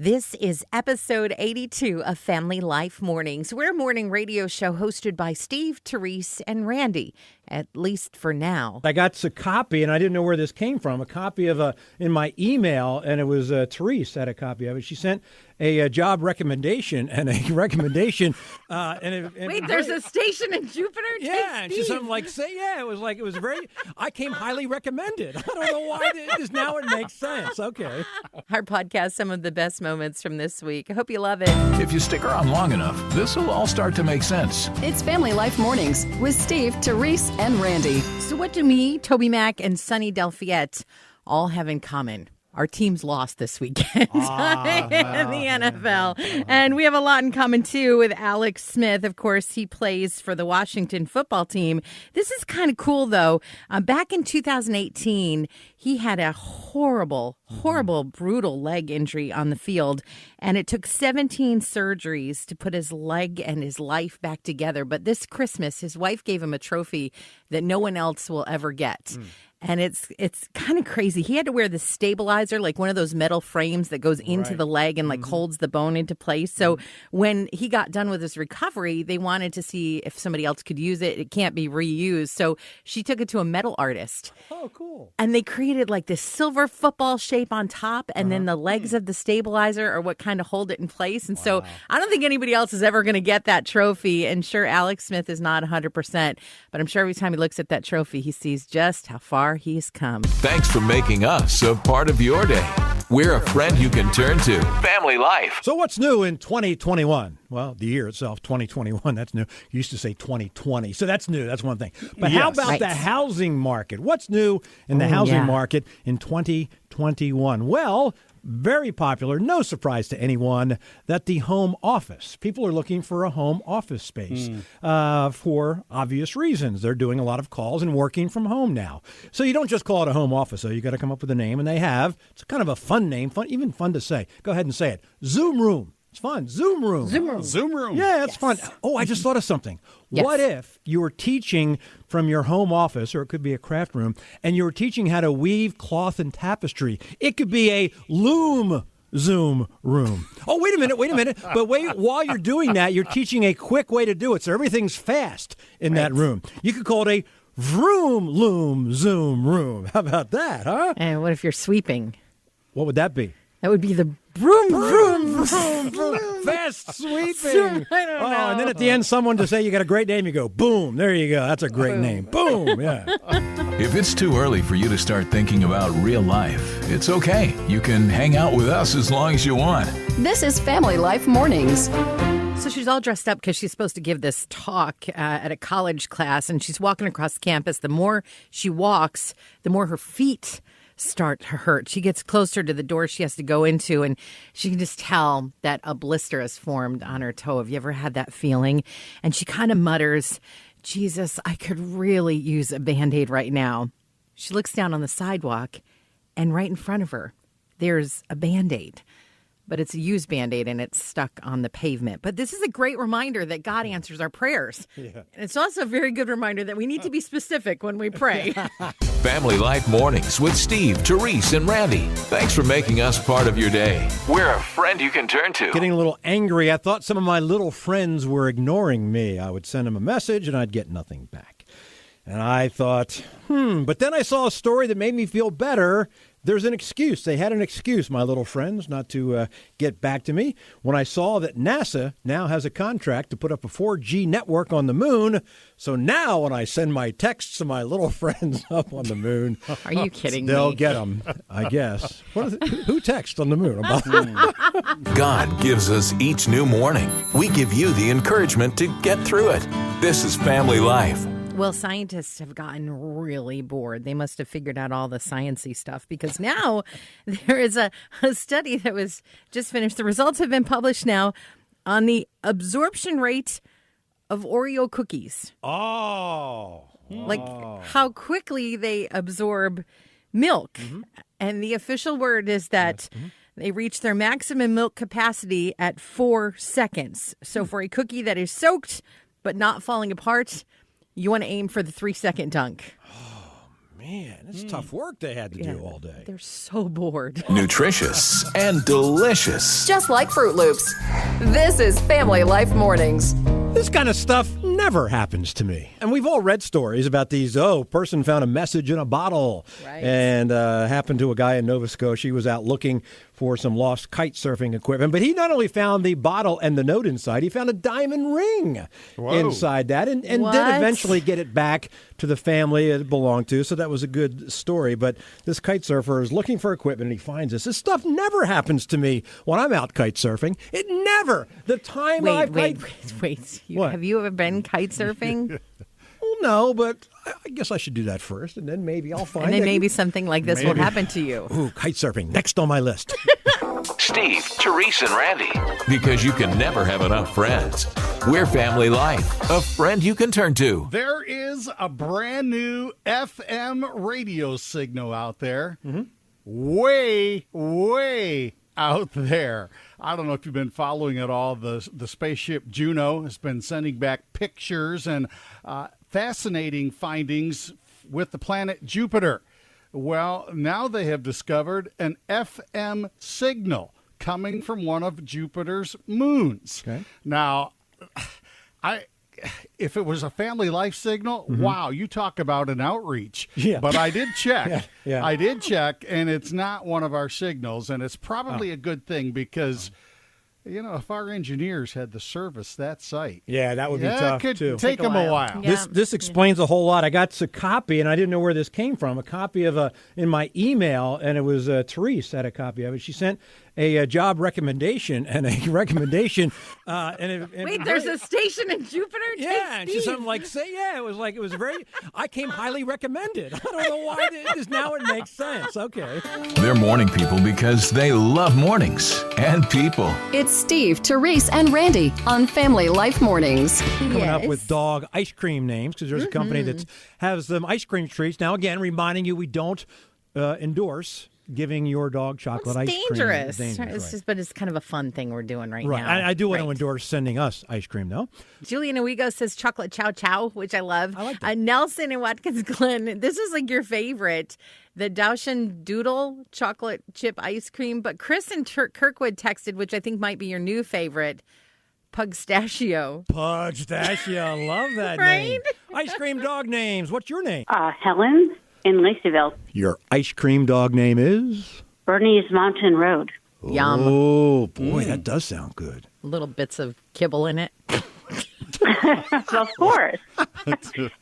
This is episode 82 of Family Life Mornings. We're a morning radio show hosted by Steve, Terese, and Randy, at least for now. I got a copy, and I didn't know where this came from, a copy of in my email, and it was Terese had a copy of it. She sent a job recommendation and a recommendation. Wait, there's a station in Jupiter? Yeah, and she's something like, it was very, I came highly recommended. I don't know why now it makes sense. Okay. Our podcast, some of the best moments from this week. I hope you love it. If you stick around long enough, this will all start to make sense. It's Family Life Mornings with Steve, Terese, and Randy. So what do me, Toby Mac, and Sunny Delfiette all have in common? Our teams lost this weekend in the NFL. And we have a lot in common, too, with Alex Smith. Of course, he plays for the Washington football team. This is kind of cool, though. Back in 2018, he had a horrible, brutal leg injury on the field. And it took 17 surgeries to put his leg and his life back together. But this Christmas, his wife gave him a trophy that no one else will ever get. And it's kind of crazy. He had to wear the stabilizer, like one of those metal frames that goes into the leg and like holds the bone into place. So when he got done with his recovery, they wanted to see if somebody else could use it. It can't be reused. So she took it to a metal artist. Oh, cool. And they created like this silver football shape on top. And then the legs of the stabilizer are what kind of hold it in place. And so I don't think anybody else is ever going to get that trophy. And sure, Alex Smith is not 100%. But I'm sure every time he looks at that trophy, he sees just how far he's come. Thanks for making us a part of your day. We're a friend you can turn to. Family Life. So what's new in 2021? Well, the year itself, 2021, that's new. You used to say 2020, so that's new. That's one thing. But how about the housing market? What's new in the housing market in 2021? Well, very popular, no surprise to anyone, that the home office. People are looking for a home office space for obvious reasons. They're doing a lot of calls and working from home now. So you don't just call it a home office, though. You got to come up with a name, and they have. It's kind of a fun name, even fun to say. Go ahead and say it. Zoom Room. It's fun. Zoom Room. Zoom Room. Yeah, it's fun. Oh, I just thought of something. Yes. What if you were teaching from your home office, or it could be a craft room, and you were teaching how to weave cloth and tapestry? It could be a loom Zoom room. Oh, wait a minute. But wait, while you're doing that, you're teaching a quick way to do it, so everything's fast in that room. You could call it a vroom loom Zoom room. How about that, huh? And what if you're sweeping? What would that be? That would be the broom. Fast sweeping. I don't know. And then at the end, someone to say you got a great name, you go, boom. There you go. That's a great name. Boom. Yeah. If it's too early for you to start thinking about real life, it's okay. You can hang out with us as long as you want. This is Family Life Mornings. So she's all dressed up because she's supposed to give this talk at a college class, and she's walking across campus. The more she walks, the more her feet start to hurt. She gets closer to the door she has to go into, and she can just tell that a blister has formed on her toe. Have you ever had that feeling? And she kind of mutters, Jesus, I could really use a Band-Aid right now. She looks down on the sidewalk, and right in front of her, there's a Band-Aid. But it's a used Band-Aid, and it's stuck on the pavement. But this is a great reminder that God answers our prayers. And it's also a very good reminder that we need to be specific when we pray. Family Life Mornings with Steve, Terese, and Randy. Thanks for making us part of your day. We're a friend you can turn to. Getting a little angry. I thought some of my little friends were ignoring me. I would send them a message, and I'd get nothing back. And I thought, but then I saw a story that made me feel better. There's an excuse. They had an excuse, my little friends, not to get back to me. When I saw that NASA now has a contract to put up a 4G network on the moon. So now when I send my texts to my little friends up on the moon. Are you kidding me? They'll get them, I guess. Who texts on the moon? God gives us each new morning. We give you the encouragement to get through it. This is Family Life. Well, scientists have gotten really bored. They must have figured out all the sciencey stuff because now there is a study that was just finished. The results have been published now on the absorption rate of Oreo cookies. Oh. Like how quickly they absorb milk. And the official word is that they reach their maximum milk capacity at 4 seconds. So for a cookie that is soaked but not falling apart, you want to aim for the 3-second dunk. Man, it's tough work they had to do all day. They're so bored. Nutritious and delicious. Just like Fruit Loops. This is Family Life Mornings. This kind of stuff never happens to me. And we've all read stories about these, person found a message in a bottle. Right. And happened to a guy in Nova Scotia. He was out looking for some lost kite surfing equipment. But he not only found the bottle and the note inside, he found a diamond ring inside that and did eventually get it back to the family it belonged to. So that was a good story. But this kite surfer is looking for equipment and he finds this. This stuff never happens to me when I'm out kite surfing. It never. The time Wait. What? Have you ever been kite surfing? Well, no, but I guess I should do that first, and then maybe I'll find And then it. maybe something like this will happen to you. Ooh, kite surfing. Next on my list. Steve, Terese, and Randy. Because you can never have enough friends. We're Family Life, a friend you can turn to. There is a brand new FM radio signal out there. Mm-hmm. Way out there. I don't know if you've been following at all. The spaceship Juno has been sending back pictures and fascinating findings with the planet Jupiter. Well, now they have discovered an FM signal coming from one of Jupiter's moons. Okay. Now, if it was a Family Life signal, wow, you talk about an outreach. Yeah. But I did check. Yeah. I did check, and it's not one of our signals, and it's probably a good thing because, if our engineers had to service that site. Yeah, that would be tough, it could too. take them a while. Yeah. This explains a whole lot. I got a copy, and I didn't know where this came from, a copy of in my email, and it was Terese had a copy of it. She sent a job recommendation and a recommendation. Wait, there's a station in Jupiter? Yeah, and she's something like, it was very, I came highly recommended. I don't know why now it makes sense. Okay. They're morning people because they love mornings and people. It's Steve, Terese, and Randy on Family Life Mornings. Coming up with dog ice cream names because there's a company that has them ice cream treats. Now, again, reminding you we don't endorse giving your dog chocolate ice cream. It's dangerous. But it's kind of a fun thing we're doing right now. I do want to endorse sending us ice cream, though. Julian Owego says chocolate chow chow, which I love. I like that. Nelson in Watkins Glen, this is like your favorite, the Dowshan Doodle chocolate chip ice cream. But Chris in Kirkwood texted, which I think might be your new favorite, Pugstachio. Pugstachio, love that name. Ice cream dog names. What's your name? Helen in Laceyville. Your ice cream dog name is? Bernie's Mountain Road. Yum. Oh, boy, that does sound good. Little bits of kibble in it. Of course.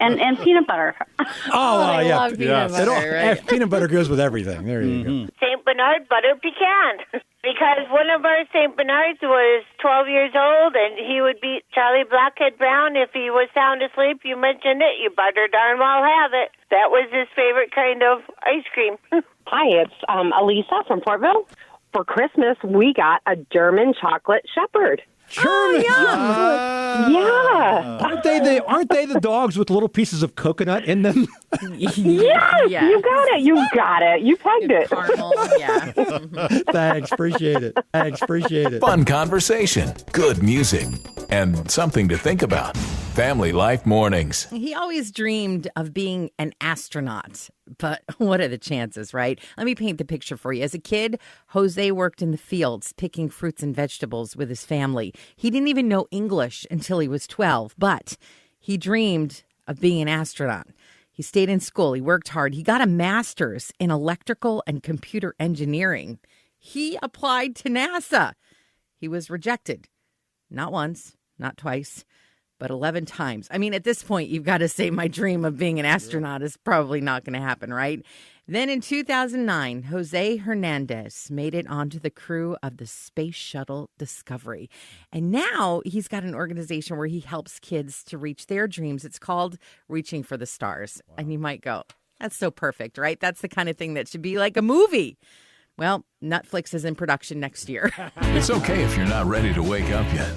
and peanut butter. I love peanut butter. Right? Peanut butter goes with everything. There you go. St. Bernard butter pecan. Because one of our St. Bernards was 12 years old, and he would beat Charlie Blackhead Brown if he was sound asleep. You mentioned it. You better darn well have it. That was his favorite kind of ice cream. Hi, it's Elisa from Portville. For Christmas, we got a German chocolate shepherd. German. Yeah. Aren't they the dogs with little pieces of coconut in them? Yes. You got it. You pegged it. Caramel, yeah. Thanks. Appreciate it. Fun conversation, good music, and something to think about. Family Life Mornings. He always dreamed of being an astronaut, but what are the chances, right? Let me paint the picture for you. As a kid, Jose worked in the fields picking fruits and vegetables with his family. He didn't even know English until he was 12, but he dreamed of being an astronaut. He stayed in school. He worked hard. He got a master's in electrical and computer engineering. He applied to NASA. He was rejected. Not once, not twice, but 11 times. I mean, at this point, you've got to say my dream of being an astronaut is probably not going to happen, right? Then in 2009, Jose Hernandez made it onto the crew of the Space Shuttle Discovery. And now he's got an organization where he helps kids to reach their dreams. It's called Reaching for the Stars. Wow. And you might go, that's so perfect, right? That's the kind of thing that should be like a movie. Well, Netflix is in production next year. It's okay if you're not ready to wake up yet.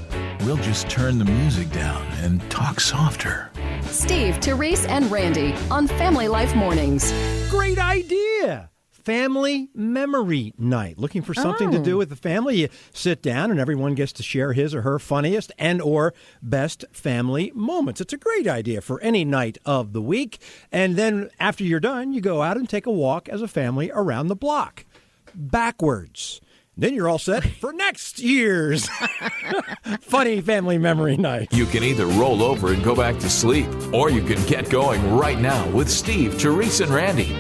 We'll just turn the music down and talk softer. Steve, Terese, and Randy on Family Life Mornings. Great idea. family memory night. Looking for something to do with the family? You sit down and everyone gets to share his or her funniest and or best family moments. It's a great idea for any night of the week. And then after you're done, you go out and take a walk as a family around the block. Backwards. Then you're all set for next year's funny family memory night. You can either roll over and go back to sleep, or you can get going right now with Steve, Terese, and Randy.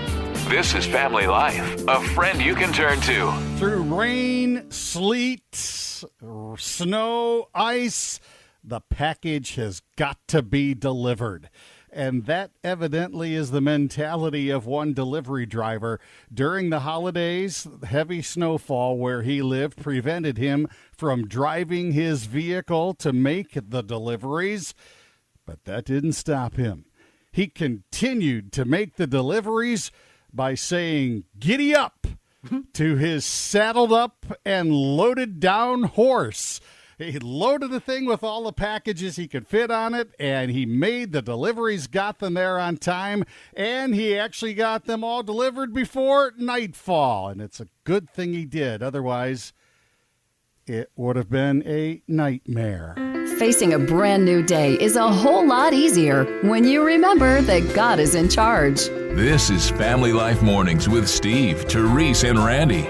This is Family Life, a friend you can turn to. Through rain, sleet, snow, ice, the package has got to be delivered. And that evidently is the mentality of one delivery driver. During the holidays, heavy snowfall where he lived prevented him from driving his vehicle to make the deliveries. But that didn't stop him. He continued to make the deliveries by saying, "Giddy up," to his saddled up and loaded down horse. He loaded the thing with all the packages he could fit on it, and he made the deliveries, got them there on time, and he actually got them all delivered before nightfall. And it's a good thing he did. Otherwise, it would have been a nightmare. Facing a brand new day is a whole lot easier when you remember that God is in charge. This is Family Life Mornings with Steve, Terese, and Randy.